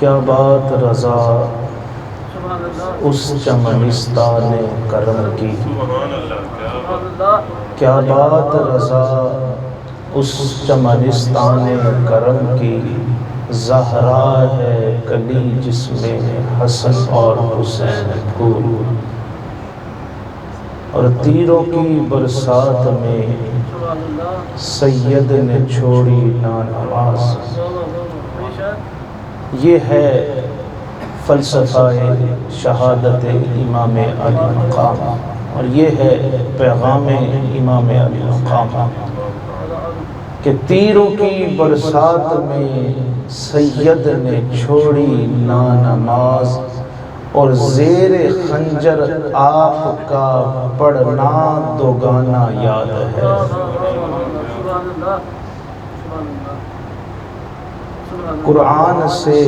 کیا بات رضا اس چمنستان کرم کی، کیا بات رضا اس چمنستان کرم کی، زہرا ہے کلی جس میں حسن اور حسین پھول، اور تیروں کی برسات میں سید نے چھوڑی نا نماز۔ یہ ہے فلسفہ شہادت امام علی مقام، اور یہ ہے پیغام امام علی مقام کہ تیروں کی برسات میں سید نے چھوڑی نا نماز، اور زیر خنجر آپ کا پڑھنا دوگانا یاد ہے۔ قرآن سے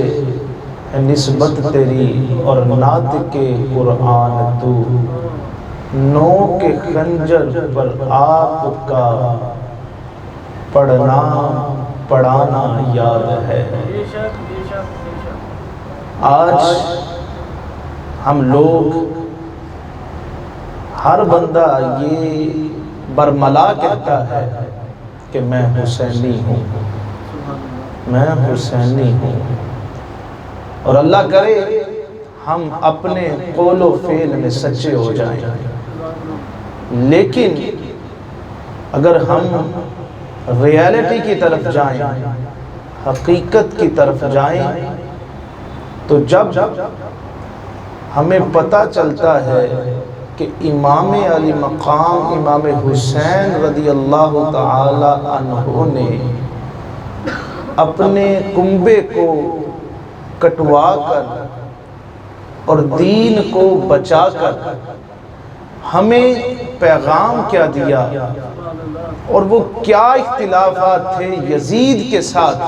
نسبت تیری اور ناطق قرآن تو، نو کے خنجر پر آپ کا پڑھنا پڑھانا یاد ہے۔ آج ہم لوگ، ہر بندہ یہ برملا کہتا ہے کہ میں حسینی ہوں، میں حسینی ہوں، اور اللہ کرے ہم اپنے قول و فعل میں سچے ہو جائیں، لیکن اگر ہم ریالٹی کی طرف جائیں، حقیقت کی طرف جائیں، تو جب ہمیں پتہ چلتا ہے کہ امام علی مقام امام حسین رضی اللہ تعالی عنہ نے اپنے کنبے کو کٹوا کر اور دین کو بچا کر ہمیں پیغام کیا دیا، اور وہ کیا اختلافات تھے یزید کے ساتھ،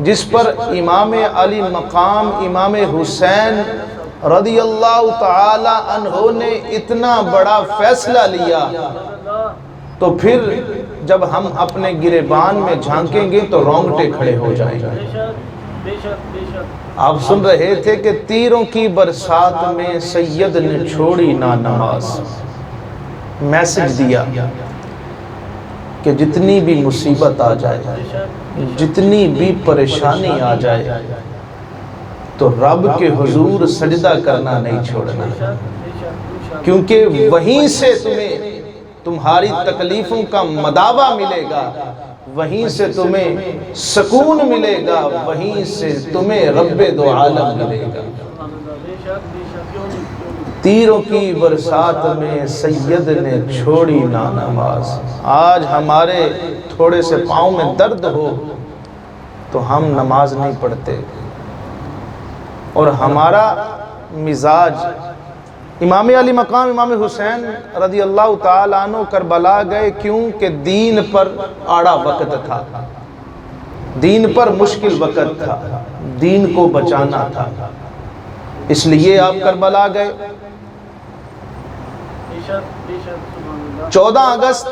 جس پر امام علی مقام امام حسین رضی اللہ تعالی عنہ نے اتنا بڑا فیصلہ لیا، تو پھر جب ہم اپنے گریبان میں جھانکیں گے تو رونگٹے کھڑے ہو جائیں گے۔ آپ سن رہے تھے کہ تیروں کی برسات میں سید نے چھوڑی نا نماز، میسج دیا کہ جتنی بھی مصیبت آ جائے، جتنی بھی پریشانی آ جائے، تو رب کے حضور سجدہ کرنا نہیں چھوڑنا، کیونکہ وہیں سے تمہیں تمہاری تکلیفوں کا مداوع ملے گا، وہیں سے تمہیں سکون ملے گا، وہیں سے تمہیں رب دو عالم ملے گا۔ تیروں کی برسات میں سید نے چھوڑی نا نماز۔ آج ہمارے تھوڑے سے پاؤں میں درد ہو تو ہم نماز نہیں پڑھتے، اور ہمارا مزاج، امام علی مقام امام حسین رضی اللہ تعالیٰ عنہ کربلا گئے کیوں کہ دین پر آڑا وقت تھا، دین پر مشکل وقت تھا، دین کو بچانا تھا، اس لیے آپ کربلا گئے۔ 14 اگست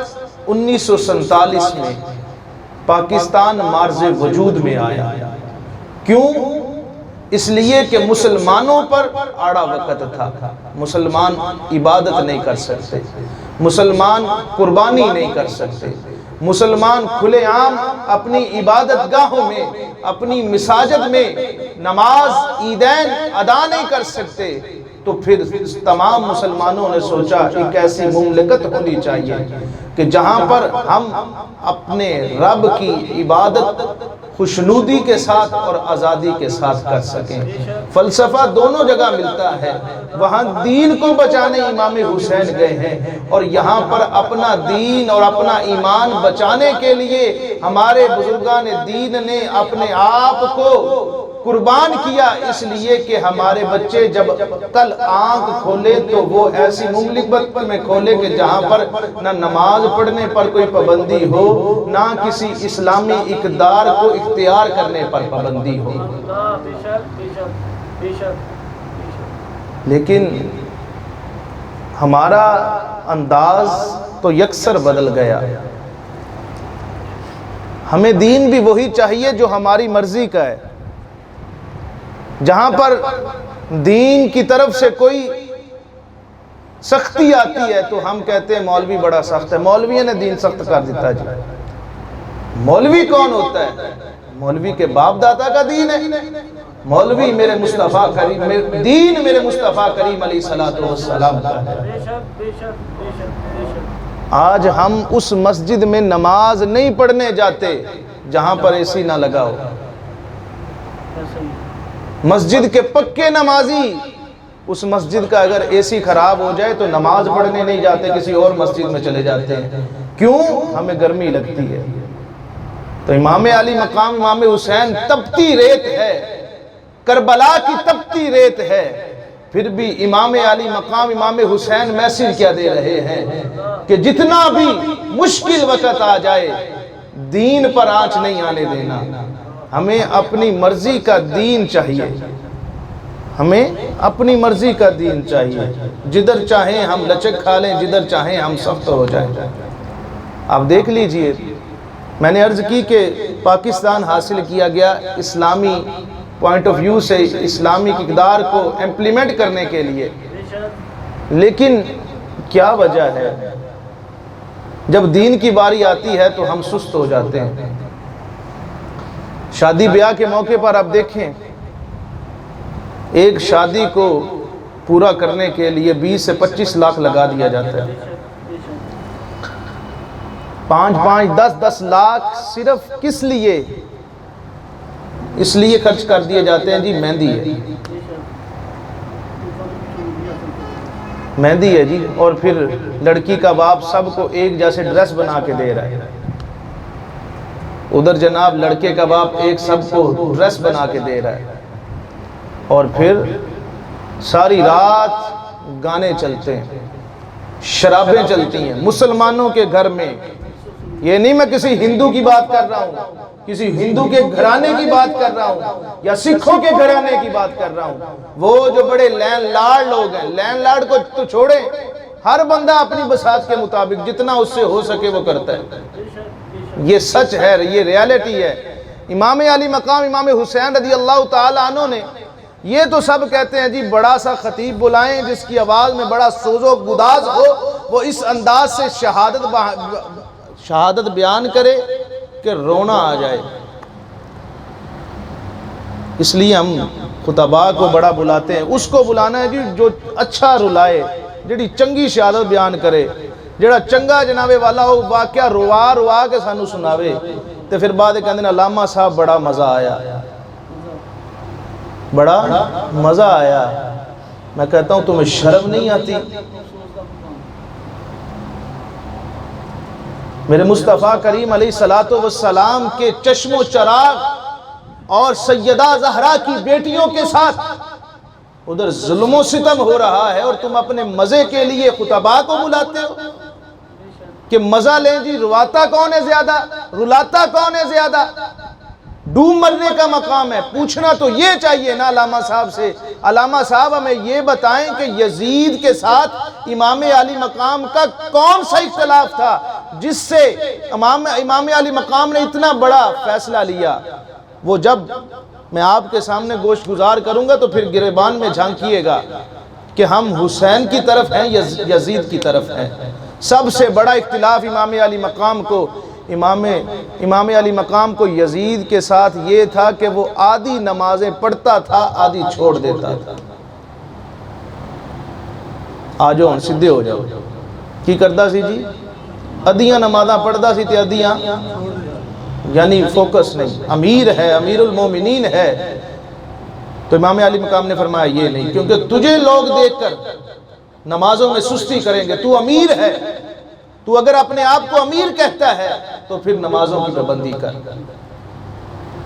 1947 میں پاکستان مارز وجود میں آیا، کیوں؟ اس لیے کہ مسلمانوں پر آڑا وقت تھا، مسلمان عبادت نہیں کر سکتے، مسلمان قربانی نہیں کر سکتے، مسلمان کھلے عام اپنی عبادت گاہوں میں، اپنی مساجد میں نماز عیدین ادا نہیں کر سکتے، تو پھر تمام مسلمانوں نے سوچا ایک ایسی مملکت ہونی چاہیے کہ جہاں پر ہم اپنے رب کی عبادت خوشنودی کے ساتھ اور آزادی کے ساتھ کر سکیں۔ فلسفہ دونوں جگہ ملتا ہے، وہاں دین کو بچانے امام حسین گئے ہیں، اور یہاں پر اپنا دین اور اپنا ایمان بچانے کے لیے ہمارے بزرگان دین نے اپنے آپ کو قربان کیا، اس لیے کہ ہمارے بچے جب کل آنکھ کھولے تو وہ ایسی مملکت میں کھولے کہ جہاں پر نہ نماز پڑھنے پر کوئی پابندی ہو، نہ کسی اسلامی اقدار کو اختیار کرنے پر پابندی ہو۔ لیکن ہمارا انداز تو یکسر بدل گیا، ہمیں دین بھی وہی چاہیے جو ہماری مرضی کا ہے، جہاں پر دین کی طرف سے کوئی سختی آتی ہے تو ہم کہتے ہیں مولوی بڑا سخت ہے. مولوی نے دین سخت کر دیتا جی. مولوی کون ہوتا ہے؟ مولوی کے باپ دادا کا دین ہے. مولوی میرے مصطفیٰ کریم، دین میرے مصطفیٰ کریم علیہ السلام کا ہے. آج ہم اس مسجد میں نماز نہیں پڑھنے جاتے جہاں پر اے سی نہ لگا ہو. مسجد کے پکے نمازی اس مسجد کا اگر اے سی خراب ہو جائے تو نماز پڑھنے نہیں جاتے، کسی اور مسجد میں چلے جاتے ہیں. کیوں؟ ہمیں گرمی لگتی ہے. تو امام علی مقام امام حسین تپتی ریت ہے، کربلا کی تپتی ریت ہے، پھر بھی امام علی مقام امام حسین میسج کیا دے رہے ہیں کہ جتنا بھی مشکل وقت آ جائے دین پر آنچ نہیں آنے دینا. ہمیں اپنی مرضی کا دین چاہیے، ہمیں اپنی مرضی کا دین چاہیے. جدھر چاہیں ہم لچک کھا لیں، جدھر چاہیں ہم سخت ہو جائیں. آپ دیکھ لیجئے، میں نے عرض کی کہ پاکستان حاصل کیا گیا اسلامی پوائنٹ آف ویو سے، اسلامی اقدار کو امپلیمنٹ کرنے کے لیے، لیکن کیا وجہ ہے؟ جب دین کی باری آتی ہے تو ہم سست ہو جاتے ہیں. شادی بیاہ کے موقع پر آپ دیکھیں، ایک شادی کو پورا کرنے کے لیے 20 سے 25 لاکھ لگا دیا جاتا ہے. 5 10 لاکھ صرف کس لیے؟ اس لیے خرچ کر دیے جاتے ہیں جی مہندی ہے، مہندی ہے جی، اور پھر لڑکی کا باپ سب کو ایک جیسے ڈریس بنا کے دے رہا ہے. ادھر جناب لڑکے کا باپ ایک سب کو ڈریس بنا کے دے رہا ہے، اور پھر ساری رات گانے چلتے ہیں، شرابیں چلتی ہیں مسلمانوں کے گھر میں. یہ نہیں میں کسی ہندو کی بات کر رہا ہوں، کسی ہندو کے گھرانے کی بات کر رہا ہوں یا سکھوں کے گھرانے کی بات کر رہا ہوں. وہ جو بڑے لین لارڈ لوگ ہیں، لین لارڈ کو تو چھوڑیں، ہر بندہ اپنی بساط کے مطابق جتنا اس سے ہو سکے وہ کرتا ہے. یہ سچ ہے، یہ ریالٹی ہے. امام علی مقام امام حسین رضی اللہ تعالی عنہ نے یہ تو سب کہتے ہیں جی بڑا سا خطیب بلائیں جس کی آواز میں بڑا سوز و گداز ہو، وہ اس انداز سے شہادت بیان کرے کہ رونا آ جائے. اس لیے ہم خطباء کو بڑا بلاتے ہیں. اس کو بلانا ہے جی جو اچھا رلائے، جڑی چنگی شہادت بیان کرے، جڑا چنگا جنابے والا ہو، واقعہ روا کے سانو سناوے. تو پھر بعد کہتے ہیں علامہ صاحب بڑا مزہ آیا، بڑا مزہ آیا. میں کہتا ہوں تمہیں شرم نہیں آتی؟ میرے مصطفیٰ کریم علیہ السلام کے چشم و چراغ اور سیدہ زہرا کی بیٹیوں کے ساتھ ادھر ظلم و ستم ہو رہا ہے، اور تم اپنے مزے کے لیے خطباء کو بلاتے ہو کہ مزہ لیں جی. رواتا کون ہے زیادہ؟ رلاتا کون ہے زیادہ؟ ڈوب مرنے کا مقام ہے. پوچھنا تو یہ چاہیے نا علامہ صاحب سے، علامہ صاحب ہمیں یہ بتائیں کہ یزید کے ساتھ امام علی مقام کا کون سا اختلاف تھا جس سے امام علی مقام نے اتنا بڑا فیصلہ لیا. وہ جب میں آپ کے سامنے گوشت گزار کروں گا تو پھر گریبان میں جھانکیے گا کہ ہم حسین کی طرف ہیں، یزید کی طرف ہیں. سب سے بڑا اختلاف امام علی مقام کو امام علی مقام کو یزید کے ساتھ یہ تھا کہ وہ آدھی نمازیں پڑھتا تھا، آدھی چھوڑ دیتا تھا. آجو ہم سدھے ہو جاؤ. کی کرتا سی جی؟ ادیاں نمازاں پڑھتا سی تے ادیاں، یعنی فوکس نہیں. امیر ہے، امیر المومنین ہے. تو امام علی مقام نے فرمایا یہ نہیں، کیونکہ تجھے لوگ دیکھ کر نمازوں میں سستی کریں گے. تو امیر ہے، تو اگر اپنے آپ کو امیر کہتا ہے تو پھر نمازوں کی پابندی کر.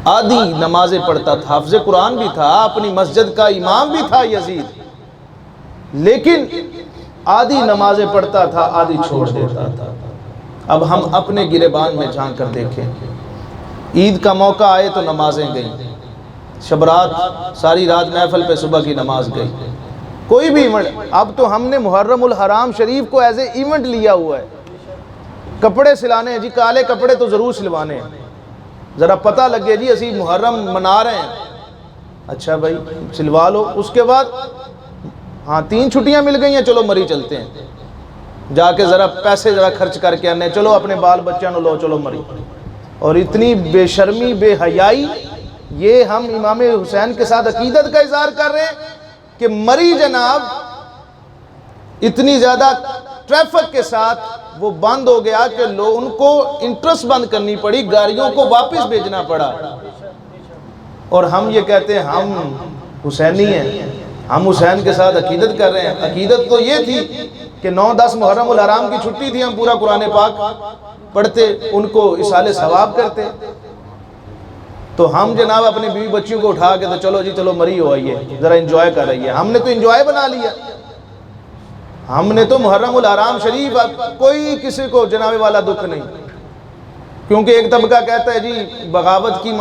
آدھی نمازیں پڑھتا تھا، حافظ قرآن بھی تھا، اپنی مسجد کا امام بھی تھا یزید، لیکن آدھی نمازیں پڑھتا تھا، آدھی چھوڑ دیتا تھا. اب ہم اپنے گریبان میں جھانک کر دیکھیں. عید کا موقع آئے تو نمازیں گئیں، شب رات ساری رات محفل پہ صبح کی نماز گئی. کوئی بھی ایونٹ، اب تو ہم نے محرم الحرام شریف کو ایز اے ایونٹ لیا ہوا ہے. کپڑے سلانے ہیں جی، کالے کپڑے تو ضرور سلوانے ہیں. ذرا پتہ لگے جی اسی محرم منا رہے ہیں، اچھا بھائی سلوا لو. اس کے بعد ہاں 3 چھٹیاں مل گئی ہیں, چلو مری چلتے ہیں, جا کے ذرا پیسے ذرا خرچ کر کے آنے, چلو اپنے بال بچوں لو, چلو مری. اور اتنی بے شرمی بے حیائی, یہ ہم امام حسین کے ساتھ عقیدت کا اظہار کر رہے ہیں کہ مری جناب اتنی زیادہ ٹریفک کے ساتھ وہ بند ہو گیا کہ ان کو انٹرسٹ بند کرنی پڑی, گاڑیوں کو واپس بھیجنا پڑا. اور ہم یہ کہتے ہیں ہم حسینی ہیں, ہم حسین کے ساتھ عقیدت کر رہے ہیں. عقیدت تو یہ تھی کہ 9-10 محرم الحرام کی چھٹی تھی, ہم پورا قرآن پاک پڑھتے, ان کو اصال ثواب کرتے. تو ہم جناب اپنے بیوی بچیوں کو اٹھا کے تو چلو جی چلو مری ہو آئیے, ذرا انجوائے کر رہی ہے. ہم نے تو انجوائے بنا لیا, ہم نے تو محرم الحرام شریف, کوئی کسی کو جناب والا دکھ نہیں. کیونکہ ایک طبقہ کہتا ہے جی بغاوت کی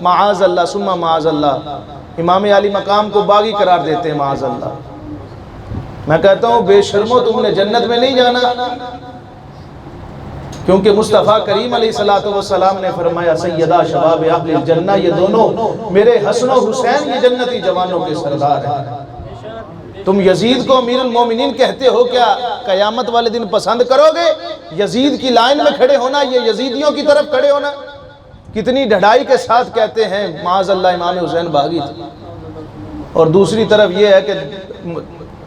معاذ اللہ ثم معاذ اللہ, امام علی مقام کو باغی قرار دیتے ہیں معاذ اللہ. میں کہتا ہوں بے شرمو, تم نے جنت میں نہیں جانا, کیونکہ مصطفیٰ کریم علیہ السلام نے فرمایا سیدہ شباب اہل الجنہ, یہ دونوں میرے حسن و حسین یہ جنتی جوانوں کے سردار ہیں. تم یزید کو امیر المومنین کہتے ہو, کیا قیامت والے دن پسند کرو گے یزید کی لائن میں کھڑے ہونا, یہ یزیدیوں کی طرف کھڑے ہونا؟ کتنی ڈھڑائی کے ساتھ کہتے ہیں معاذ اللہ امام حسین باغی تھے. اور دوسری طرف یہ ہے کہ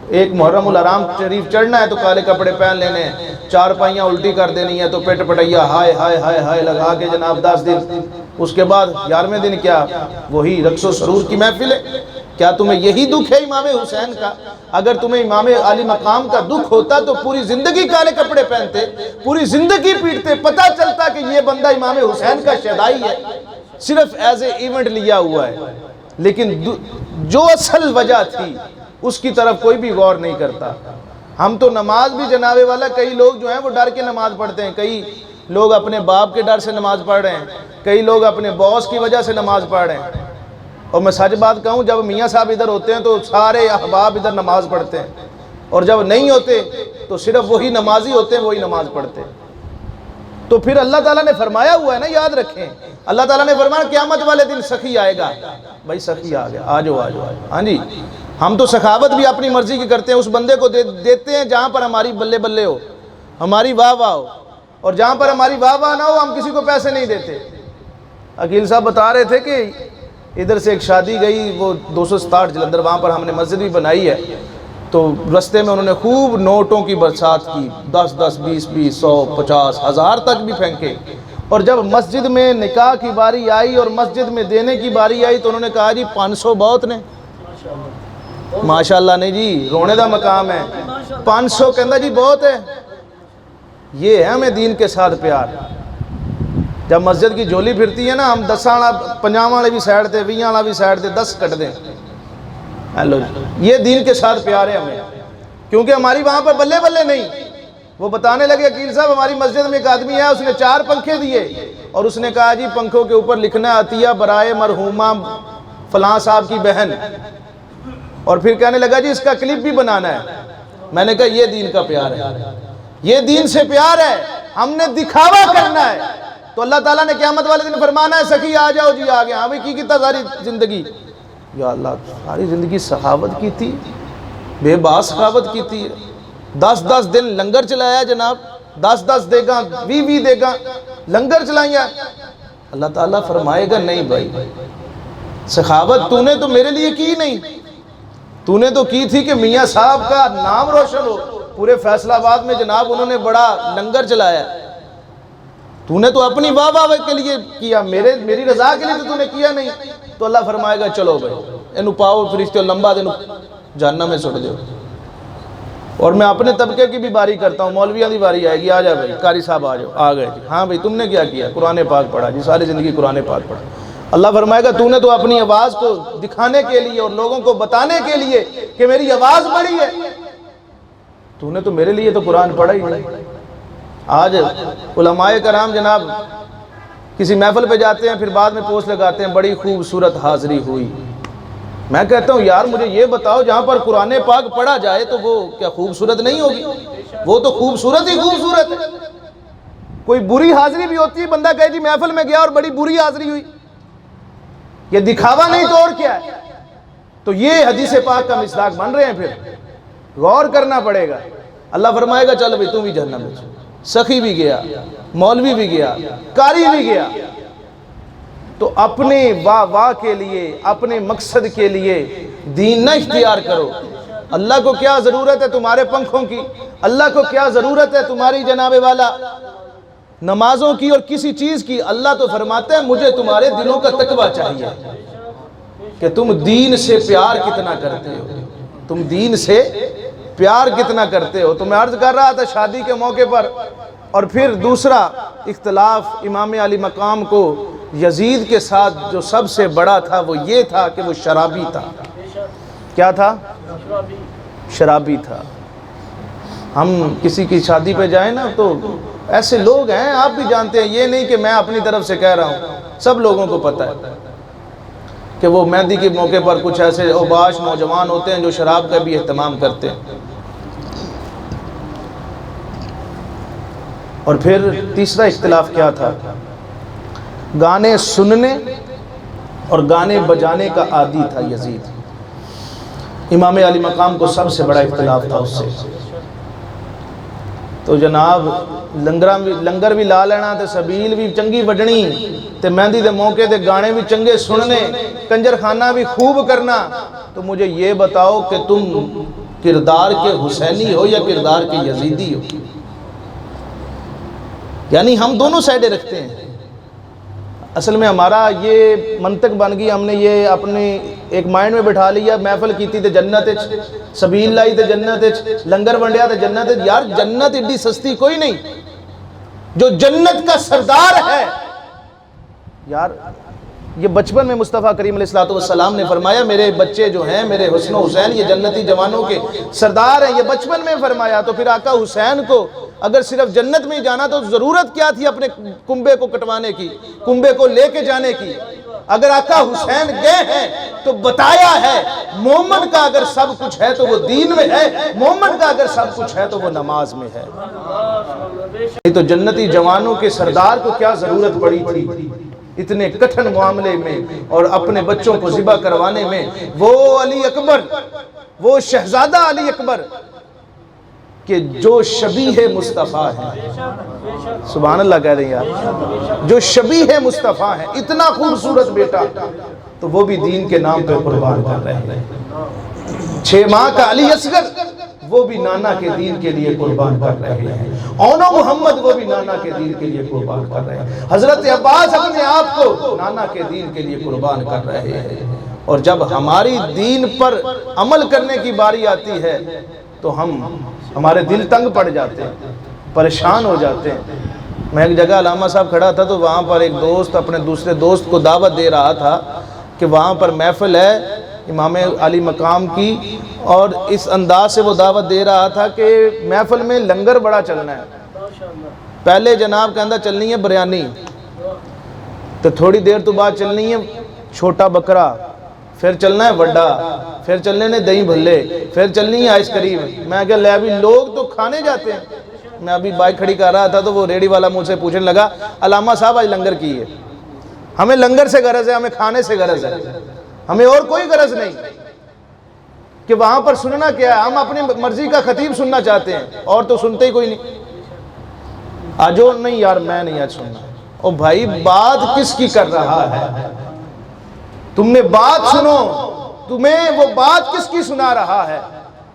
ایک محرم الحرام شریف چڑھنا ہے تو کالے کپڑے پہن لینے ہیں, 4 پائیاں الٹی کر دینی ہے تو پیٹ پٹیا ہائے ہائے ہائے ہائے لگا کے جناب 10 دن. اس کے بعد 11ویں دن کیا وہی رقص و سرور کی محفل ہے. کیا تمہیں یہی دکھ ہے امام حسین کا؟ اگر تمہیں امام علی مقام کا دکھ ہوتا تو پوری زندگی کالے کپڑے پہنتے, پوری زندگی پیٹتے, پتہ چلتا کہ یہ بندہ امام حسین کا شیدائی ہے, صرف ایز اے ایونٹ لیا ہوا ہے. لیکن جو اصل وجہ تھی اس کی طرف کوئی بھی غور نہیں کرتا. ہم تو نماز بھی جناب والا, کئی لوگ جو ہیں وہ ڈر کے نماز پڑھتے ہیں, کئی لوگ اپنے باپ کے ڈر سے نماز پڑھ رہے ہیں, کئی لوگ اپنے باس کی وجہ سے نماز پڑھ رہے ہیں. اور میں سچ بات کہوں, جب میاں صاحب ادھر ہوتے ہیں تو سارے احباب ادھر نماز پڑھتے ہیں, اور جب نہیں ہوتے تو صرف وہی نمازی ہوتے ہیں, وہی نماز پڑھتے ہیں. تو پھر اللہ تعالیٰ نے فرمایا ہوا ہے نا, یاد رکھیں, اللہ تعالیٰ نے فرمایا قیامت والے دن سخی آئے گا. بھائی سخی آ گیا, آجو آجو آجو. ہاں جی, ہم تو سخاوت بھی اپنی مرضی کی کرتے ہیں, اس بندے کو دیتے ہیں جہاں پر ہماری بلے بلے ہو, ہماری واہ واہ ہو, اور جہاں پر ہماری واہ واہ نہ ہو ہم کسی کو پیسے نہیں دیتے. عقیل صاحب بتا رہے تھے کہ ادھر سے ایک شادی گئی, وہ 267 جلندر, وہاں پر ہم نے مسجد بھی بنائی ہے. تو رستے میں انہوں نے خوب نوٹوں کی برسات کی, 10-10, 20-20, 100, 50, 1000 تک بھی پھینکے. اور جب مسجد میں نکاح کی باری آئی اور مسجد میں دینے کی باری آئی تو انہوں نے کہا جی 500 بہت نے. ماشاءاللہ نہیں جی, رونے دا مقام ہے. 500 کہندہ جی بہت ہے. یہ ہے ہمیں دین کے ساتھ پیار. جب مسجد کی جھولی پھرتی ہے نا, ہم 10 والا 50 والے بھی سائڈ دے, 20 والا بھی سائڈ دے, 10 کٹ دیں. ہیلو, یہ دین کے ساتھ پیار ہے ہمیں, کیونکہ ہماری وہاں پر بلے بلے نہیں. وہ بتانے لگے عقیل صاحب ہماری مسجد میں ایک آدمی ہے, اس نے 4 پنکھے دیے, اور اس نے کہا جی پنکھوں کے اوپر لکھنا عطیہ برائے مرحومہ فلاں صاحب کی بہن. اور پھر کہنے لگا جی اس کا کلپ بھی بنانا ہے. میں نے کہا یہ دین کا پیار ہے, یہ دین سے پیار ہے, ہم نے دکھاوا کرنا ہے. تو اللہ تعالیٰ نے قیامت والے دن فرمانا ہے سخی آ جاؤ جی, آ گیا. ہاں بھئی کی کتا ساری زندگی, یا اللہ ساری زندگی سخاوت کی تھی, بے باس سخاوت کی تھی. 10-10 دن لنگر چلایا جناب, 10-10 دے گا, 20-20 دے گا لنگر چلائیا. اللہ تعالیٰ فرمائے گا نہیں بھائی, سخاوت تو نے تو میرے لیے کی نہیں, تو نے تو کی تھی کہ میاں صاحب کا نام روشن ہو. پورے فیصل آباد میں جناب انہوں نے بڑا لنگر چلایا. تو نے تو اپنی واہ واہ کے لیے کیا, میری رضا کے لیے تو نے کیا نہیں. تو اللہ فرمائے گا چلو بھائی انہوں پاؤ فرشتے لمبا دن جہنم میں چھوڑ دیو. اور میں اپنے طبقے کی بھی باری کرتا ہوں, مولویاں دی باری آئے گی, آ جا بھائی قاری صاحب آ جاؤ, آ گئے جی. ہاں بھائی تم نے کیا کیا؟ قرآن پاک پڑھا جی, ساری زندگی قرآن پاک پڑھا. اللہ فرمائے گا تو نے تو اپنی آواز کو دکھانے کے لیے اور لوگوں کو بتانے کے لیے کہ میری آواز بڑی ہے, تو نے تو میرے لیے تو قرآن پڑھا ہی نہیں. آج علماء کرام جناب کسی محفل پہ جاتے ہیں, پھر بعد میں پوسٹ لگاتے ہیں بڑی خوبصورت حاضری ہوئی. میں کہتا ہوں یار مجھے یہ بتاؤ, جہاں پر قرآن پاک پڑھا جائے تو وہ کیا خوبصورت نہیں ہوگی؟ وہ تو خوبصورت ہی خوبصورت ہے. کوئی بری حاضری بھی ہوتی ہے, بندہ کہے جی محفل میں گیا اور بڑی بری حاضری ہوئی, یہ دکھاوا نہیں تو اور کیا ہے. تو یہ حدیث پاک کا مصداق بن رہے ہیں. پھر غور کرنا پڑے گا. اللہ فرمائے گا چل بھائی تم بھی جہنم میں. سخی بھی گیا, مولوی بھی گیا, قاری بھی گیا. تو اپنے واہ کے لیے, اپنے مقصد کے لیے دین نہ اختیار کرو. اللہ کو کیا ضرورت ہے تمہارے پنکھوں کی؟ اللہ کو کیا ضرورت ہے تمہاری جناب والا نمازوں کی اور کسی چیز کی؟ اللہ تو فرماتا ہے مجھے تمہارے دلوں کا تقویٰ چاہیے کہ تم دین سے پیار کتنا کرتے ہو. تم دین سے پیار کتنا کرتے ہو. تو میں عرض کر رہا تھا شادی کے موقع پر. اور پھر دوسرا اختلاف امام علی مقام کو یزید کے ساتھ جو سب سے بڑا تھا وہ یہ تھا کہ وہ شرابی تھا. کیا تھا؟ شرابی تھا. ہم کسی کی شادی پہ جائیں نا تو ایسے لوگ ہیں, آپ بھی جانتے ہیں, یہ نہیں کہ میں اپنی طرف سے کہہ رہا ہوں, سب لوگوں کو پتہ ہے کہ وہ مہندی کے موقع پر کچھ ایسے اوباش نوجوان ہوتے ہیں جو شراب کا بھی اہتمام کرتے ہیں. اور پھر تیسرا اختلاف کیا تھا؟ گانے سننے اور گانے بجانے کا عادی تھا یزید. امام علی مقام کو سب سے بڑا اختلاف تھا اس سے. تو جناب لنگر بھی لا لینا تے سبیل بھی چنگی وڈنی تے مہندی دے موقع تے گانے بھی چنگے سننے, کنجر خانہ بھی خوب کرنا. تو مجھے یہ بتاؤ کہ تم کردار کے حسینی ہو یا کردار کے یزیدی ہو؟ یعنی ہم دونوں سائڈیں رکھتے ہیں. اصل میں ہمارا یہ منطق بن گئی, ہم نے یہ اپنے ایک مائنڈ میں بٹھا لیا, محفل کیتی تے جنت وچ, سبیل لائی تے جنت وچ, لنگر ونڈیا تے جنت وچ. یار جنت ایڈی سستی کوئی نہیں. جو جنت کا سردار ہے یار, یہ بچپن میں مصطفیٰ کریم علیہ السلام نے فرمایا میرے بچے جو ہیں میرے حسن و حسین یہ جنتی جوانوں کے سردار ہیں. یہ بچپن میں فرمایا. تو پھر آقا حسین کو اگر صرف جنت میں ہی جانا تو ضرورت کیا تھی اپنے کنبے کو کٹوانے کی, کنبے کو لے کے جانے کی؟ اگر آقا حسین گئے ہیں تو بتایا ہے مومن کا اگر سب کچھ ہے تو وہ دین میں ہے, مومن کا اگر سب کچھ ہے تو وہ نماز میں ہے. تو جنتی جوانوں کے سردار کو کیا ضرورت پڑی تھی اتنے کٹھن معاملے میں اور اپنے بچوں کو ذبح کروانے میں؟ وہ علی اکبر, وہ شہزادہ علی اکبر کہ جو شبیہ مصطفیٰ ہے, سبحان اللہ کہہ رہے ہیں یار, جو شبیہ مصطفیٰ ہے, اتنا خوبصورت بیٹا, تو وہ بھی دین کے نام پہ قربان کر رہے ہیں. 6 ماہ کا علی اصغر وہ بھی نانا کے دین کے لیے قربان کر رہے ہیں. اونو محمد وہ بھی نانا کے دین کے لیے قربان کر رہے ہیں. حضرت عباس اپنے آپ کو نانا کے دین کے لیے قربان کر رہے ہیں. اور جب ہماری دین پر عمل کرنے کی باری آتی ہے تو ہمارے دل تنگ پڑ جاتے ہیں, پریشان ہو جاتے ہیں. میں ایک جگہ علامہ صاحب کھڑا تھا تو وہاں پر ایک دوست اپنے دوسرے دوست کو دعوت دے رہا تھا کہ وہاں پر محفل ہے امام علی مقام کی, اور اس انداز سے وہ دعوت دے رہا تھا کہ محفل میں لنگر بڑا چلنا ہے. پہلے جناب کہندہ چلنی ہے بریانی, تو تھوڑی دیر تو بعد چلنی ہے چھوٹا بکرا, پھر چلنا ہے وڈا, پھر چلنے نے دہی بھلے, پھر چلنی ہے آئس کریم. میں کہا لے ابھی لوگ تو کھانے جاتے ہیں. میں ابھی بائک کھڑی کر رہا تھا تو وہ ریڈی والا مجھ سے پوچھنے لگا علامہ صاحب آج لنگر کی ہے. ہمیں لنگر سے غرض ہے, ہمیں کھانے سے غرض ہے, ہمیں اور کوئی غرض نہیں کہ وہاں پر سننا کیا ہے. ہم اپنی مرضی کا خطیب سننا چاہتے ہیں, اور تو سنتے ہی کوئی نہیں. آجو نہیں یار میں نہیں آج سننا. او بھائی بات کس کی کر رہا ہے؟ تم نے بات سنو, تمہیں وہ بات کس کی سنا رہا ہے؟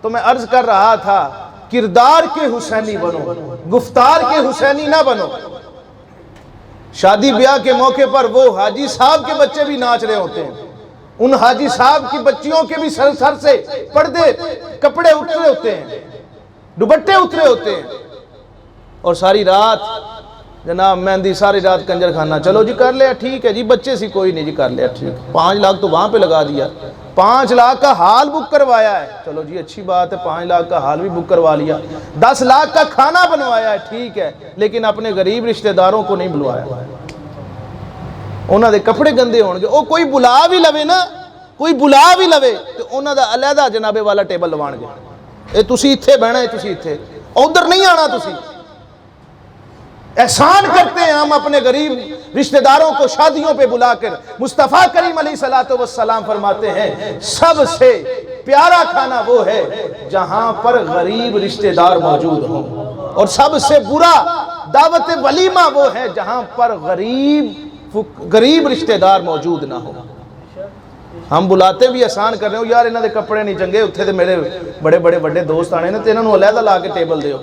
تو میں عرض کر رہا تھا کردار کے حسینی بنو, گفتار کے حسینی نہ بنو. شادی بیاہ کے موقع پر وہ حاجی صاحب کے بچے بھی ناچ رہے ہوتے ہیں, ان حاجی صاحب کی بچیوں کے بھی سر سے پردے کپڑے اترے ہوتے ہیں, دوپٹے اترے ہوتے ہیں, اور ساری رات جناب مہندی, ساری رات کنجر خانہ. چلو جی کر لیا ٹھیک ہے جی, بچے سی کوئی نہیں جی کر لیا ٹھیک, 5 لاکھ تو وہاں پہ لگا دیا, 5 لاکھ کا حال بک کروایا ہے, چلو جی اچھی بات ہے, 5 لاکھ کا حال بھی بک کروا لیا, 10 لاکھ کا کھانا بنوایا ہے ٹھیک ہے, لیکن اپنے غریب رشتہ داروں کو نہیں بلوایا. انہاں دے کپڑے گندے ہون گے, او کوئی بلا بھی لوے نا, کوئی بلا بھی لوے تو انہاں دا علیحدہ جنابے والا ٹیبل لوان گے, اے تسی اتھے بہنا ہے, تسی اتھے, ادھر نہیں آنا تسی. احسان کرتے ہیں ہم اپنے غریب رشتہ داروں کو شادیوں پہ بلا کر۔ مصطفیٰ کریم علیہ السلام فرماتے ہیں سب سے پیارا کھانا وہ ہے جہاں پر غریب رشتہ دار موجود ہوں، اور سب سے برا دعوت ولیمہ وہ ہے جہاں پر غریب رشتہ دار موجود نہ ہو۔ ہم بلاتے بھی احسان کر رہے ہو، یار انہاں دے کپڑے نہیں چنگے، اتھے تے میرے بڑے بڑے بڑے دوست آنے تے انہاں نوں علیحدہ لا کے ٹیبل دیو۔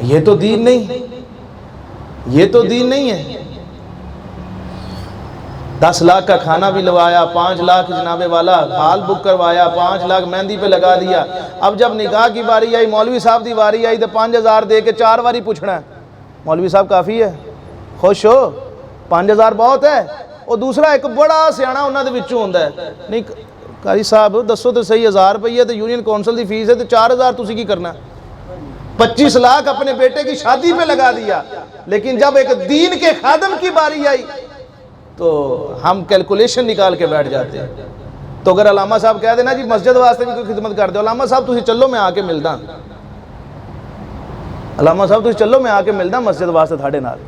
یہ تو دین نہیں، یہ تو دین نہیں ہے۔ 10 لاکھ کا کھانا بھی لوایا، 5 لاکھ جناب والا ہال بک کروایا، 5 لاکھ مہندی پہ لگا دیا۔ اب جب نکاح کی باری آئی، مولوی صاحب دی باری آئی تو 5000 دے کے 4 باری پوچھنا ہے مولوی صاحب کافی ہے؟ خوش ہو؟ 5000 بہت ہے؟ اور دوسرا ایک بڑا سیانا انہاں دے وچوں ہوندا ہے، نہیں قاری صاحب دسو تو صحیح 1000 روپیہ تے یونین کونسل دی فیس ہے تے 4000 تسی کی کرنا ہے؟ 25 لاکھ اپنے بیٹے کی شادی پہ لگا دیا، لیکن جب ایک دین کے خادم کی باری آئی تو ہم کیلکولیشن نکال کے بیٹھ جاتے ہیں۔ تو اگر علامہ صاحب کہہ دینا جی مسجد واسطے بھی کوئی خدمت کر دو، علامہ صاحب تسی چلو میں آ کے ملدا، علامہ صاحب تسی چلو میں آ کے ملدا مسجد واسطے تھاڑے نال۔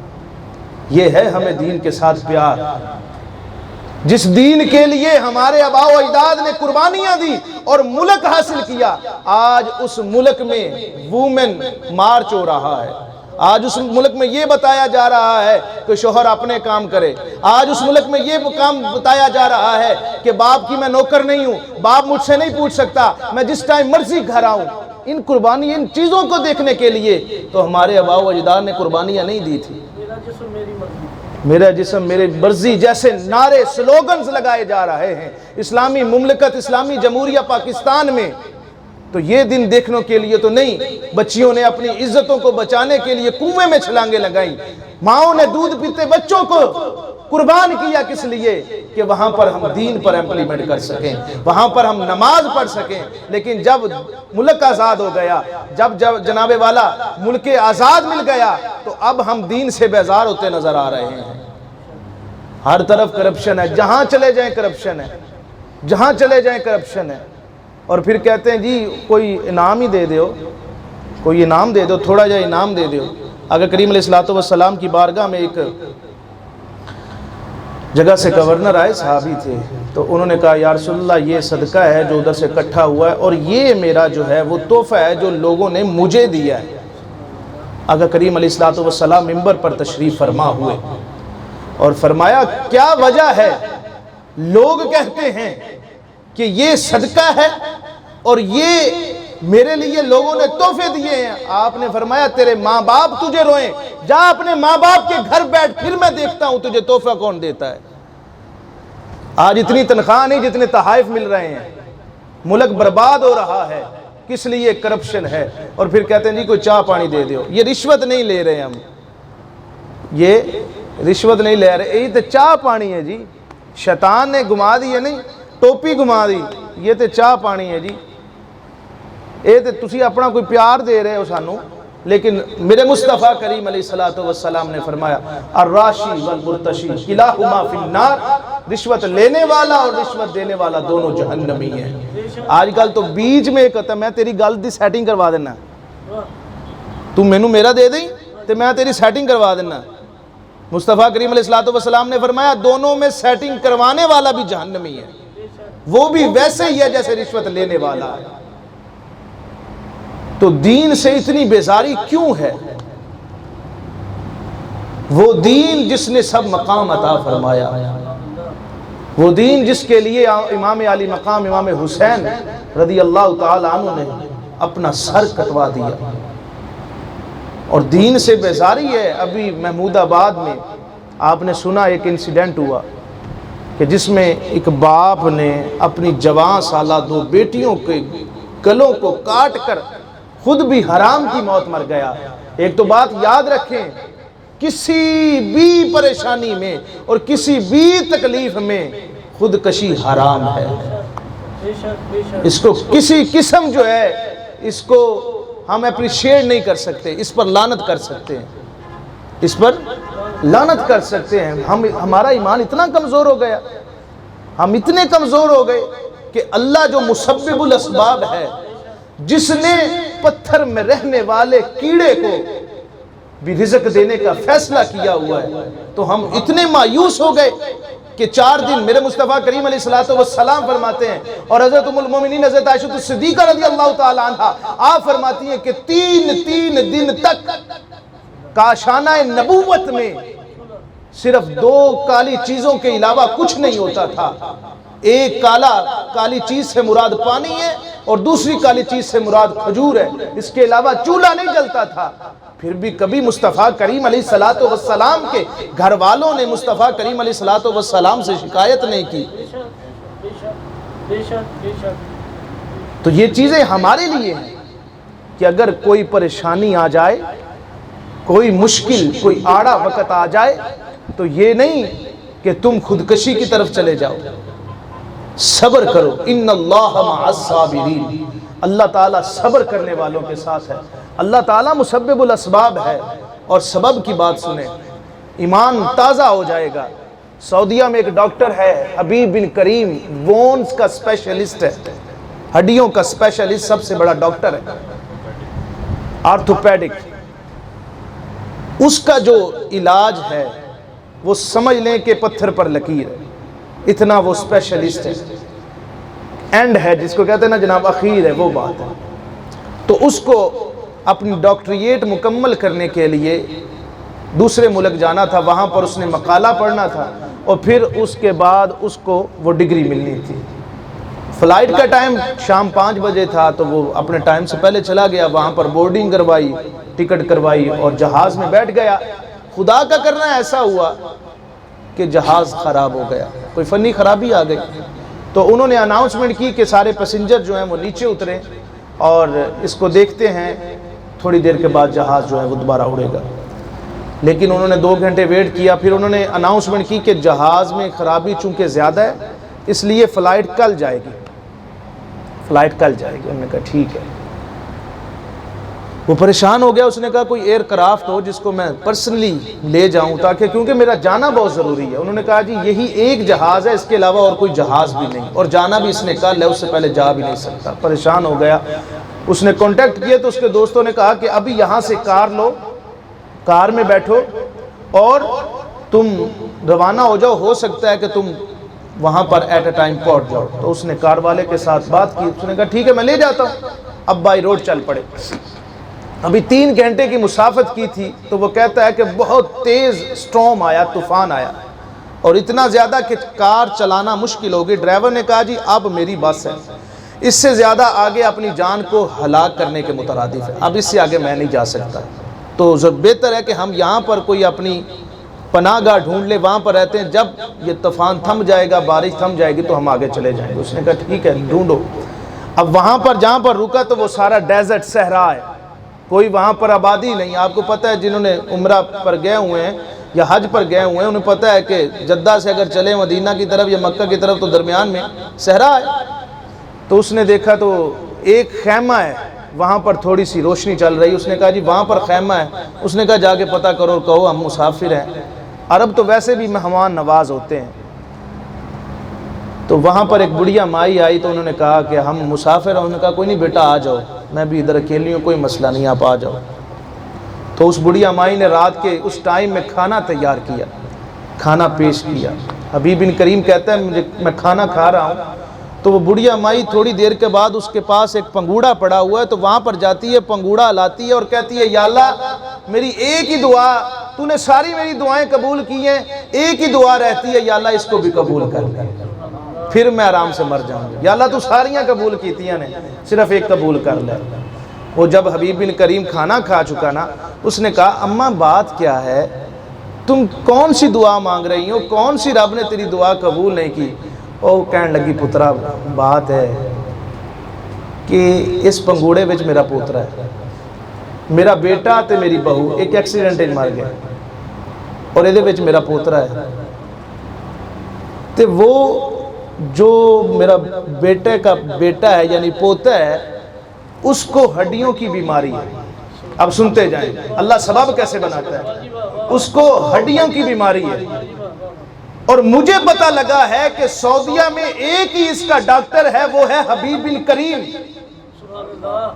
یہ ہے ہمیں دین کے ساتھ پیار، جس دین کے لیے ہمارے آباء و اجداد نے قربانیاں دی اور ملک حاصل کیا، آج اس ملک میں وومن مارچ ہو رہا ہے، آج اس ملک میں یہ بتایا جا رہا ہے کہ شوہر اپنے کام کرے، آج اس ملک میں یہ کام بتایا جا رہا ہے کہ باپ کی میں نوکر نہیں ہوں، باپ مجھ سے نہیں پوچھ سکتا، میں جس ٹائم مرضی گھر آؤں۔ ان قربانی ان چیزوں کو دیکھنے کے لیے تو ہمارے آباء و اجداد نے قربانیاں نہیں دی تھی۔ میرا جسم میری مرضی جیسے نعرے سلوگنز لگائے جا رہے ہیں اسلامی مملکت، اسلامی جمہوریہ پاکستان میں، تو یہ دن دیکھنے کے لیے تو نہیں۔ بچیوں نے اپنی عزتوں کو بچانے کے لیے کنویں میں چھلانگیں لگائیں، ماؤں نے دودھ پیتے بچوں کو قربان کیا، کس لیے کہ وہاں پر ہم دین پر امپلیمنٹ کر سکیں، وہاں پر ہم نماز پڑھ سکیں۔ لیکن جب ملک آزاد ہو گیا، جب جناب والا ملک آزاد مل گیا، تو اب ہم دین سے بیزار ہوتے نظر آ رہے ہیں۔ ہر طرف کرپشن ہے، جہاں چلے جائیں کرپشن ہے، جہاں چلے جائیں کرپشن ہے۔ اور پھر کہتے ہیں جی کوئی انعام ہی دے دیو، کوئی انعام دے دو، تھوڑا جا انعام دے دیو۔ آقا کریم علیہ السلام کی بارگاہ میں ایک جگہ سے گورنر آئے، صحابی تھے، تو انہوں نے کہا یا رسول اللہ یہ صدقہ ہے جو ادھر سے اکٹھا ہوا ہے، اور یہ میرا جو ہے وہ تحفہ ہے جو لوگوں نے مجھے دیا ہے۔ آقا کریم علیہ السلام منبر پر تشریف فرما ہوئے اور فرمایا کیا وجہ ہے؟ لوگ کہتے ہیں کہ یہ صدقہ ہے اور یہ میرے لیے لوگوں نے تحفے دیے ہیں۔ آپ نے فرمایا تیرے ماں باپ تجھے روئیں، جا اپنے ماں باپ کے گھر بیٹھ، پھر میں دیکھتا ہوں تجھے تحفہ کون دیتا ہے۔ آج اتنی تنخواہ نہیں جتنے تحائف مل رہے ہیں، ملک برباد ہو رہا ہے، کس لیے؟ کرپشن ہے۔ اور پھر کہتے ہیں جی کوئی چاہ پانی دے دیو۔ یہ رشوت نہیں لے رہے ہم، یہ رشوت نہیں لے رہے، یہ تو چاہ پانی ہے جی، شیطان نے گما دی ہے، نہیں ٹوپی گما دی، یہ تو چاہ پانی ہے جی، یہ تو تسی اپنا کوئی پیار دے رہے ہو سانو۔ لیکن میرے مصطفیٰ کریم علیہ السلام نے فرمایا الراشی والمرتشی کلاہما فی النار، رشوت لینے والا اور رشوت دینے والا دونوں جہنمی ہیں۔ آج کل تو بیچ میں ایک ہوتا ہے میں تیری گل دی سیٹنگ کروا دینا، تو مینوں میرا دے دیں تو میں تیری سیٹنگ کروا دینا۔ مصطفیٰ کریم علیہ السلام نے فرمایا دونوں میں سیٹنگ کروانے والا بھی جہنمی ہے، وہ بھی ویسے ہی ہے جیسے رشوت لینے والا ہے۔ تو دین سے اتنی بیزاری کیوں ہے؟ وہ دین جس نے سب مقام عطا فرمایا، وہ دین جس کے لیے امام علی مقام امام حسین رضی اللہ تعالی عنہ نے اپنا سر کٹوا دیا، اور دین سے بیزاری ہے۔ ابھی محمود آباد میں آپ نے سنا ایک انسیڈنٹ ہوا کہ جس میں ایک باپ نے اپنی جوان سالہ 2 بیٹیوں کے گلوں کو کاٹ کر خود بھی حرام کی موت مر گیا۔ ایک تو بات یاد رکھیں، کسی بھی پریشانی میں اور کسی بھی تکلیف میں خودکشی حرام ہے۔ اس کو کسی قسم جو ہے اس کو ہم اپریشیٹ نہیں کر سکتے، اس پر لعنت کر سکتے ہیں، اس پر لعنت کر سکتے ہیں۔ ہمارا ایمان اتنا کمزور ہو گیا، ہم اتنے کمزور ہو گئے کہ اللہ جو مسبب الاسباب ہے، جس نے پتھر میں رہنے والے کیڑے کو بھی رزق دینے کا فیصلہ کیا ہوا ہے، تو ہم اتنے مایوس ہو گئے کہ 4 دن میرے مصطفیٰ کریم علیہ السلام فرماتے ہیں، اور حضرت ام المومنین حضرت عائشہ صدیقہ رضی اللہ تعالی عنہ آپ فرماتی ہیں کہ 3 دن تک کاشانہ نبوت میں صرف 2 کالی چیزوں کے علاوہ کچھ نہیں ہوتا تھا۔ ایک کالی چیز سے مراد پانی ہے، اور دوسری کالی چیز سے مراد کھجور ہے، اس کے علاوہ چولہا نہیں جلتا تھا۔ پھر بھی کبھی مصطفیٰ کریم علیہ السلام کے گھر والوں نے مصطفیٰ کریم علیہ السلام سے شکایت نہیں کی۔ تو یہ چیزیں ہمارے لیے ہیں کہ اگر کوئی پریشانی آ جائے، کوئی مشکل، کوئی آڑا وقت آ جائے، تو یہ نہیں کہ تم خودکشی کی طرف چلے جاؤ، صبر کرو۔ ان اللہ مع الصابرین، اللہ تعالیٰ صبر کرنے والوں کے ساتھ ہے۔ اللہ تعالیٰ مسبب الاسباب ہے، اور سبب کی بات سنیں، ایمان تازہ ہو جائے گا۔ سعودیہ میں ایک ڈاکٹر ہے حبیب بن کریم، بونز کا اسپیشلسٹ ہے، ہڈیوں کا اسپیشلسٹ، سب سے بڑا ڈاکٹر ہے، آرتھوپیڈک۔ اس کا جو علاج ہے وہ سمجھ لیں کہ پتھر پر لکیر ہے، اتنا وہ اسپیشلسٹ ہے، اینڈ ہے جس کو کہتے ہیں نا جناب، اخیر ہے، وہ بات ہے۔ تو اس کو اپنی ڈاکٹریٹ مکمل کرنے کے لیے دوسرے ملک جانا تھا، وہاں پر اس نے مقالہ پڑھنا تھا، اور پھر اس کے بعد اس کو وہ ڈگری ملنی تھی۔ فلائٹ کا ٹائم شام 5 بجے تھا، تو وہ اپنے ٹائم سے پہلے چلا گیا، وہاں پر بورڈنگ کروائی، ٹکٹ کروائی، اور جہاز میں بیٹھ گیا۔ خدا کا کرنا ایسا ہوا کہ جہاز خراب ہو گیا، کوئی فنی خرابی آ گئی۔ تو انہوں نے اناؤنسمنٹ کی کہ سارے پیسنجر جو ہیں وہ نیچے اتریں، اور اس کو دیکھتے ہیں تھوڑی دیر کے بعد جہاز جو ہے وہ دوبارہ اڑے گا۔ لیکن انہوں نے 2 گھنٹے ویٹ کیا، پھر انہوں نے اناؤنسمنٹ کی کہ جہاز میں خرابی چونکہ زیادہ ہے، اس لیے فلائٹ کل جائے گی، فلائٹ کل جائے گی۔ انہوں نے کہا ٹھیک ہے۔ وہ پریشان ہو گیا، اس نے کہا کوئی ایئر کرافٹ ہو جس کو میں پرسنلی لے جاؤں، تاکہ کیونکہ میرا جانا بہت ضروری ہے۔ انہوں نے کہا جی یہی ایک جہاز ہے، اس کے علاوہ اور کوئی جہاز بھی نہیں، اور جانا بھی اس نے کل ہے، اس سے پہلے جا بھی نہیں سکتا۔ پریشان ہو گیا، اس نے کانٹیکٹ کیا، تو اس کے دوستوں نے کہا کہ ابھی یہاں سے کار لو، کار میں بیٹھو اور تم روانہ ہو جاؤ، ہو سکتا ہے کہ تم وہاں پر ایٹ اے ٹائم پہنچ جاؤ۔ تو اس نے کار والے کے ساتھ بات کی، اس نے کہا ٹھیک ہے میں لے جاتا ہوں۔ اب بائی روڈ چل پڑے۔ ابھی 3 گھنٹے کی مسافت کی تھی، تو وہ کہتا ہے کہ بہت تیز سٹارم آیا، طوفان آیا، اور اتنا زیادہ کہ کار چلانا مشکل ہو گئی۔ ڈرائیور نے کہا جی اب میری بس ہے، اس سے زیادہ آگے اپنی جان کو ہلاک کرنے کے مترادف ہے، اب اس سے آگے میں نہیں جا سکتا۔ تو بہتر ہے کہ ہم یہاں پر کوئی اپنی پناہ گاہ ڈھونڈ لیں، وہاں پر رہتے ہیں، جب یہ طوفان تھم جائے گا، بارش تھم جائے گی تو ہم آگے چلے جائیں گے۔ اس نے کہا ٹھیک ہے ڈھونڈو۔ اب وہاں پر جہاں پر رکا تو وہ سارا ڈیزرٹ، صحرا ہے، کوئی وہاں پر آبادی نہیں۔ آپ کو پتہ ہے جنہوں نے عمرہ پر گئے ہوئے ہیں یا حج پر گئے ہوئے ہیں، انہیں پتہ ہے کہ جدہ سے اگر چلے مدینہ کی طرف یا مکہ کی طرف تو درمیان میں صحرا ہے۔ تو اس نے دیکھا تو ایک خیمہ ہے، وہاں پر تھوڑی سی روشنی چل رہی۔ اس نے کہا جی وہاں پر خیمہ ہے۔ اس نے کہا جا کے پتہ کرو، کہو ہم مسافر ہیں۔ عرب تو ویسے بھی مہمان نواز ہوتے ہیں۔ تو وہاں پر ایک بڑھیا مائی آئی، تو انہوں نے کہا کہ ہم مسافر ہیں۔ انہوں نے کہا کوئی نہیں بیٹا آ جاؤ، میں بھی ادھر اکیلی ہوں، کوئی مسئلہ نہیں، آپ آ جاؤ۔ تو اس بڑھیا مائی نے رات کے اس ٹائم میں کھانا تیار کیا، کھانا پیش کیا۔ حبیب بن کریم کہتا ہے میں کھانا کھا رہا ہوں، تو وہ بڑھیا مائی تھوڑی دیر کے بعد اس کے پاس ایک پنگوڑا پڑا ہوا ہے، تو وہاں پر جاتی ہے، پنگوڑا لاتی ہے اور کہتی ہے یا اللہ میری ایک ہی دعا، تو نے ساری میری دعائیں قبول کی ہیں، ایک ہی دعا رہتی ہے، یا اللہ اس کو بھی قبول کر لے، پھر میں آرام سے مر جاؤں گی۔ یا اللہ تو ساریاں قبول کیتیاں نے، صرف ایک قبول کر لے۔ وہ جب حبیب بن کریم کھانا کھا چکا نا، اس نے کہا اماں بات کیا ہے، تم کون سی دعا مانگ رہی ہو، کون سی رب نے تیری دعا قبول نہیں کی؟ وہ کہنے لگی پترا بات ہے کہ اس پنگوڑے وچ میرا پوترا ہے، میرا بیٹا تے میری بہو ایک ایکسیڈنٹ مر گیا، اور یہ وچ میرا پوترا ہے، تے وہ جو میرا بیٹے کا بیٹا ہے یعنی پوتا ہے، اس کو ہڈیوں کی بیماری ہے۔ اب سنتے جائیں اللہ سبب کیسے بناتا ہے۔ اس کو ہڈیوں کی بیماری ہے، اور مجھے پتہ لگا ہے کہ سعودیہ میں ایک ہی اس کا ڈاکٹر ہے، وہ ہے حبیب بن کریم،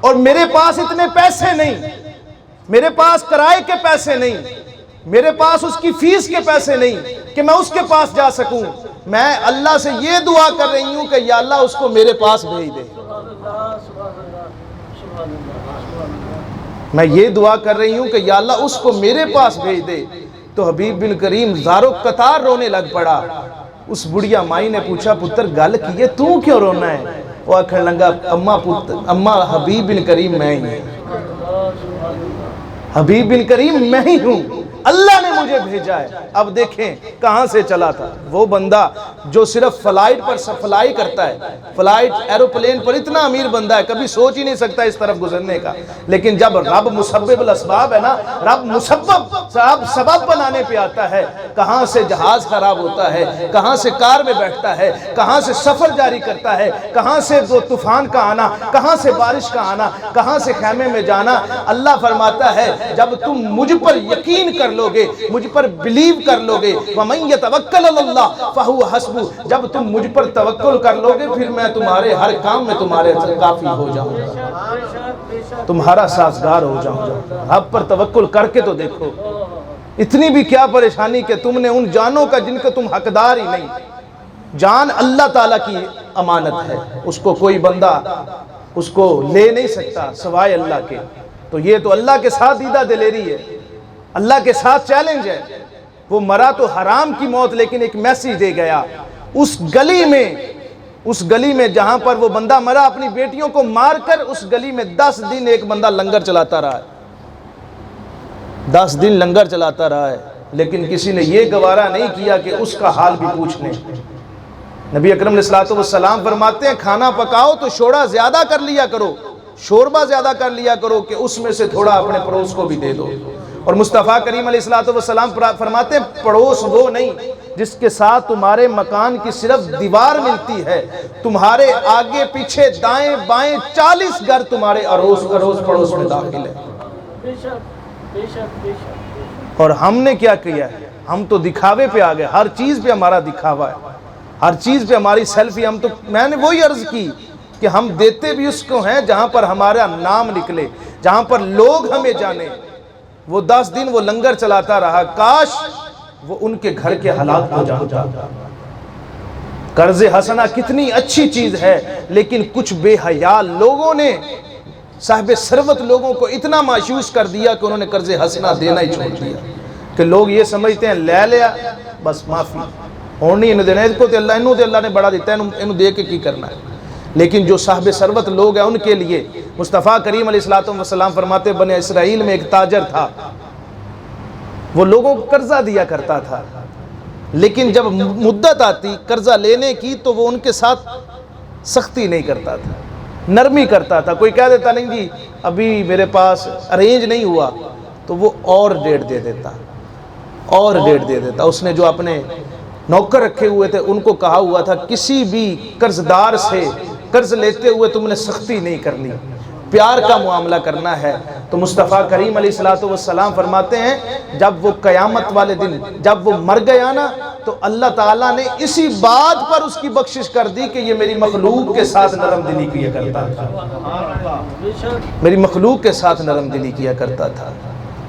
اور میرے پاس اتنے پیسے نہیں، میرے پاس کرائے کے پیسے نہیں، میرے پاس اس کی فیس کے پیسے نہیں کہ میں اس کے پاس جا سکوں، میں اللہ سے یہ دعا کر رہی ہوں کہ یا اللہ اس کو میرے پاس بھیج دے، میں یہ دعا کر رہی ہوں کہ یا اللہ اس کو میرے پاس بھیج دے۔ تو حبیب بن کریم زارو قطار رونے لگ پڑا۔ اس بڑھیا مائی نے پوچھا پتر گل کیے تو کیوں رونا ہے؟ وہ آکھن لگا اماں حبیب بن کریم میں ہی ہوں، حبیب بن کریم میں ہی ہوں، اللہ نے مجھے بھیجا ہے۔ اب دیکھیں کہاں سے چلا تھا وہ بندہ جو صرف فلائٹ پر فلائی کرتا ہے، فلائٹ ایروپلین پر اتنا امیر بندہ ہے، کبھی سوچ ہی نہیں سکتا اس طرف گزرنے کا، لیکن جب رب مسبب الاسباب ہے نا، رب سبب بنانے پہ آتا ہے، کہاں سے جہاز خراب ہوتا ہے، کہاں سے کار میں بیٹھتا ہے، کہاں سے سفر جاری کرتا ہے، کہاں سے وہ طوفان کا آنا، کہاں سے بارش کا آنا، کہاں سے خیمے میں جانا، اللہ فرماتا ہے جب تم مجھ پر یقین کر لو گے، مجھ پر بلیو کر لو گے، وَمَن يَتَوَكَّلَ عَلَى اللَّهِ فَهُوَ حَسْبُهُ، جب تم مجھ پر توکل کر لو گے پھر میں تمہارے ہر کام میں تمہارے کافی ہو جاؤں گا، تمہارا سازگار ہو جاؤں گا۔ اب پر توکل کر کے تو دیکھو، اتنی بھی کیا پریشانی کہ تم نے ان جانوں کا جن کے تم حقدار ہی نہیں، جان اللہ تعالیٰ کی امانت ہے، اس کو کوئی بندہ اس کو لے نہیں سکتا سوائے اللہ کے، تو یہ تو اللہ کے ساتھ دیدہ دلیری ہے، اللہ کے ساتھ چیلنج ہے۔ وہ مرا تو حرام کی موت لیکن ایک میسیج دے گیا، اس گلی میں جہاں پر وہ بندہ مرا اپنی بیٹیوں کو مار کر، اس گلی میں 10 دن ایک بندہ لنگر چلاتا رہا ہے، 10 دن لنگر چلاتا رہا ہے، لیکن کسی نے یہ گوارا نہیں کیا کہ اس کا حال بھی پوچھ لیں۔ نبی اکرم علیہ السلام فرماتے ہیں کھانا پکاؤ تو شوربہ زیادہ کر لیا کرو، شوربہ زیادہ کر لیا کرو کہ اس میں سے تھوڑا اپنے پڑوس کو بھی دے دو۔ اور مصطفیٰ کریم علیہ السلام فرماتے ہیں پڑوس وہ نہیں جس کے ساتھ تمہارے مکان کی صرف دیوار ملتی ہے، تمہارے آگے پیچھے دائیں بائیں 40 گھر تمہارے اروس پڑوس میں داخل ہے۔ اور ہم نے کیا کیا ہے؟ ہم تو دکھاوے پہ آ گئے، ہر چیز پہ ہمارا دکھاوا ہے، ہر چیز پہ ہماری سیلفی۔ میں نے وہی عرض کی کہ ہم دیتے بھی اس کو ہیں جہاں پر ہمارا نام نکلے، جہاں پر لوگ ہمیں جانے۔ وہ 10 دن وہ لنگر چلاتا رہا، کاش وہ ان کے گھر کے حالات کو جانتا۔ قرض حسنہ کتنی اچھی چیز ہے، لیکن کچھ بے حیا لوگوں نے صاحب ثروت لوگوں کو اتنا مایوس کر دیا کہ انہوں نے قرض حسنہ دینا ہی چھوڑ دیا، کہ لوگ یہ سمجھتے ہیں لے لیا بس معافی ہونی انہوں دینا، انہوں دے اللہ نے بڑا دیتا ہے، انہوں دے کے کی کرنا ہے۔ لیکن جو صاحب ثروت لوگ ہیں ان کے لیے مصطفیٰ کریم علیہ السلام فرماتے بنی اسرائیل میں ایک تاجر تھا، وہ لوگوں کو قرضہ دیا کرتا تھا، لیکن جب مدت آتی قرضہ لینے کی تو وہ ان کے ساتھ سختی نہیں کرتا تھا، نرمی کرتا تھا۔ کوئی کہہ دیتا نہیں جی ابھی میرے پاس ارینج نہیں ہوا تو وہ اور ڈیٹ دے دیتا۔ اس نے جو اپنے نوکر رکھے ہوئے تھے ان کو کہا ہوا تھا کسی بھی قرضدار سے قرض لیتے ہوئے تم نے سختی نہیں کرنی، پیار کا معاملہ کرنا ہے۔ تو مصطفیٰ کریم علیہ السلام فرماتے ہیں جب وہ قیامت والے دن جب وہ مر گیا نا تو اللہ تعالیٰ نے اسی بات پر اس کی بخشش کر دی کہ یہ میری مخلوق کے ساتھ نرم دلی کیا کرتا تھا، میری مخلوق کے ساتھ نرم دلی کیا کرتا تھا۔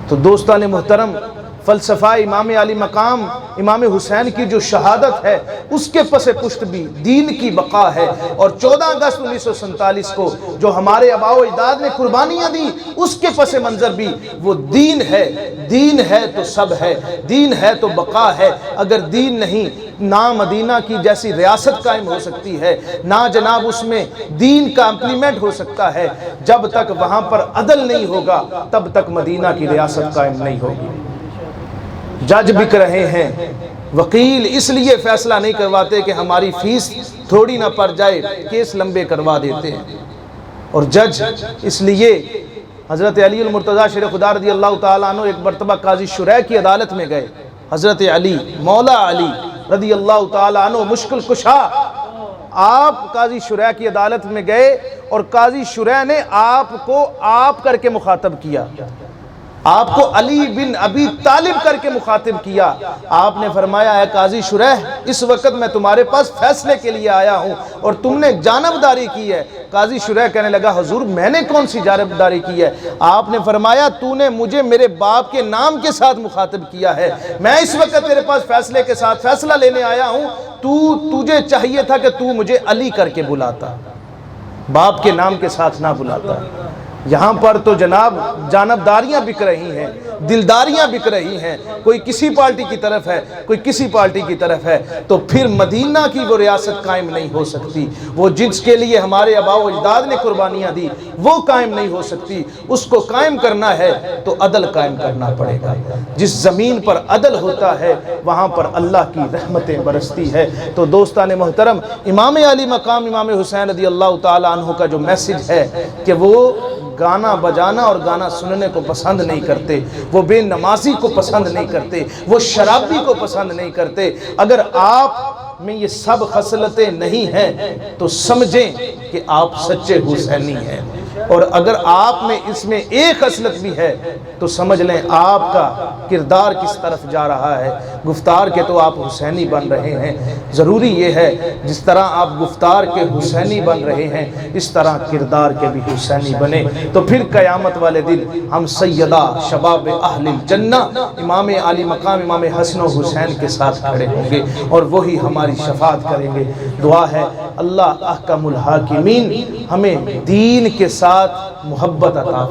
تو دوستان محترم، فلسفہ امام علی مقام امام حسین کی جو شہادت ہے اس کے پس پشت بھی دین کی بقا ہے، اور 14 اگست 1947 کو جو ہمارے آباء و اجداد نے قربانیاں دی اس کے پس منظر بھی وہ دین ہے۔ دین ہے تو سب ہے، دین ہے تو بقا ہے۔ اگر دین نہیں نہ مدینہ کی جیسی ریاست قائم ہو سکتی ہے، نہ جناب اس میں دین کا امپلیمنٹ ہو سکتا ہے۔ جب تک وہاں پر عدل نہیں ہوگا تب تک مدینہ کی ریاست قائم نہیں ہوگی۔ جج بک رہے ہیں، وکیل اس لیے فیصلہ نہیں کرواتے کہ ہماری فیس تھوڑی نہ پڑ جائے، کیس لمبے کروا دیتے ہیں، اور جج اس لیے حضرت علی المرتضیٰ شیر خدا رضی اللہ تعالیٰ عنہ ایک مرتبہ قاضی شریح کی عدالت میں گئے۔ حضرت علی مولا علی رضی اللہ تعالیٰ عنہ مشکل کشا، آپ قاضی شریح کی عدالت میں گئے اور قاضی شریح نے آپ کو آپ کر کے مخاطب کیا، آپ کو علی بن ابی طالب کر کے مخاطب کیا. آپ نے فرمایا اے قاضی شریح اس وقت میں تمہارے پاس فیصلے کے لیے آیا ہوں اور تم نے جانبداری کی ہے. قاضی شریح کہنے لگا حضور میں نے کون سی جانبداری کی ہے؟ آپ نے فرمایا تو نے مجھے میرے باپ کے نام کے ساتھ مخاطب کیا ہے. میں اس وقت تیرے پاس فیصلے کے ساتھ فیصلہ لینے آیا ہوں. تجھے چاہیے تھا کہ تو مجھے علی کر کے بلاتا، باپ کے نام کے ساتھ نہ بلاتا. یہاں پر تو جناب جانبداریاں بک رہی ہیں، دلداریاں بک رہی ہیں. کوئی کسی پارٹی کی طرف ہے، کوئی کسی پارٹی کی طرف ہے، تو پھر مدینہ کی وہ ریاست قائم نہیں ہو سکتی. وہ جس کے لیے ہمارے آباء و اجداد نے قربانیاں دی وہ قائم نہیں ہو سکتی. اس کو قائم کرنا ہے تو عدل قائم کرنا پڑے گا. جس زمین پر عدل ہوتا ہے وہاں پر اللہ کی رحمتیں برستی ہے. تو دوستان محترم، امام علی مقام امام حسین رضی اللہ تعالیٰ عنہ کا جو میسج ہے کہ وہ گانا بجانا اور گانا سننے کو پسند نہیں کرتے، وہ بے نمازی کو پسند نہیں کرتے، وہ شرابی کو پسند نہیں کرتے. اگر آپ میں یہ سب خصلتیں نہیں ہیں تو سمجھیں کہ آپ سچے حسینی ہیں، اور اگر آپ میں اس میں ایک خصلت بھی ہے تو سمجھ لیں آپ کا کردار کس طرف جا رہا ہے. گفتار کے تو آپ حسینی بن رہے ہیں. ضروری یہ ہے جس طرح آپ گفتار کے حسینی بن رہے ہیں اس طرح کردار کے بھی حسینی بنے. تو پھر قیامت والے دن ہم سیدہ شباب اہل الجنہ امام علی مقام امام حسن و حسین کے ساتھ کھڑے ہوں گے اور وہی ہماری شفاعت کریں گے. دعا ہے اللہ احکم الحاکمین ہمیں دین کے ساتھ محبت عطا